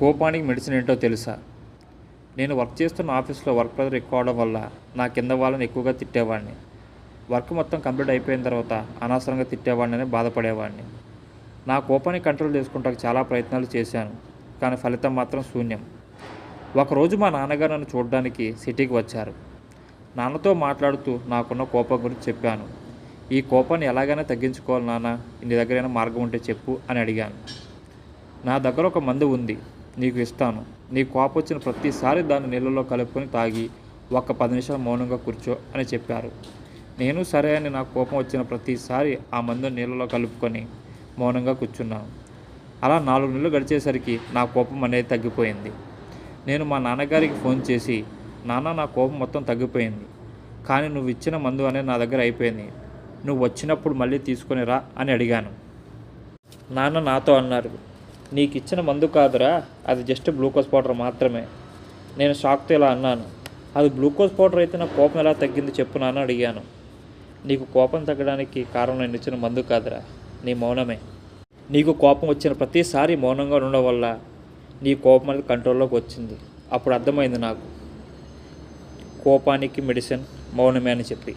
కోపానికి మెడిసిన్ ఏంటో తెలుసా? నేను వర్క్ చేస్తున్న ఆఫీస్లో వర్క్ ప్రెజర్ ఎక్కువ అవడం వల్ల నా కింద వాళ్ళని ఎక్కువగా తిట్టేవాడిని. వర్క్ మొత్తం కంప్లీట్ అయిపోయిన తర్వాత అనవసరంగా తిట్టేవాడిని, బాధపడేవాడిని. నా కోపాన్ని కంట్రోల్ చేసుకుంటానికి చాలా ప్రయత్నాలు చేశాను, కానీ ఫలితం మాత్రం శూన్యం. ఒకరోజు మా నాన్నగారు నన్ను చూడడానికి సిటీకి వచ్చారు. నాన్నతో మాట్లాడుతూ నాకున్న కోపం గురించి చెప్పాను. ఈ కోపాన్ని ఎలాగైనా తగ్గించుకోవాలి నాన్న, నీ దగ్గర ఏమైనా మార్గం ఉంటే చెప్పు అని అడిగాను. నా దగ్గర ఒక మందు ఉంది, నీకు ఇస్తాను. నీ కోపం వచ్చిన ప్రతిసారి దాన్ని నీళ్ళలో కలుపుకొని తాగి ఒక్క 10 నిమిషాలు మౌనంగా కూర్చో అని చెప్పారు. నేను సరే అని నా కోపం వచ్చిన ప్రతిసారి ఆ మందు నీళ్ళలో కలుపుకొని మౌనంగా కూర్చున్నాను. అలా 4 నెలలు గడిచేసరికి నా కోపం అనేది తగ్గిపోయింది. నేను మా నాన్నగారికి ఫోన్ చేసి, నాన్న నా కోపం మొత్తం తగ్గిపోయింది, కానీ నువ్వు ఇచ్చిన మందు అనేది నా దగ్గర అయిపోయింది, నువ్వు వచ్చినప్పుడు మళ్ళీ తీసుకొని రా అని అడిగాను. నాన్న నాతో అన్నారు, నీకు ఇచ్చిన మందు కాదురా, అది జస్ట్ గ్లూకోజ్ పౌడర్ మాత్రమే. నేను షాక్తో ఇలా అన్నాను, అది గ్లూకోజ్ పౌడర్ అయితే నా కోపం ఎలా తగ్గింది చెప్పు నాన్న అడిగాను. నీకు కోపం తగ్గడానికి కారణం నేను ఇచ్చిన మందు కాదురా, నీ మౌనమే. నీకు కోపం వచ్చిన ప్రతిసారి మౌనంగా ఉండడం వల్ల నీ కోపం అనేది కంట్రోల్లోకి వచ్చింది. అప్పుడు అర్థమైంది నాకు, కోపానికి మెడిసిన్ మౌనమే అని చెప్పి.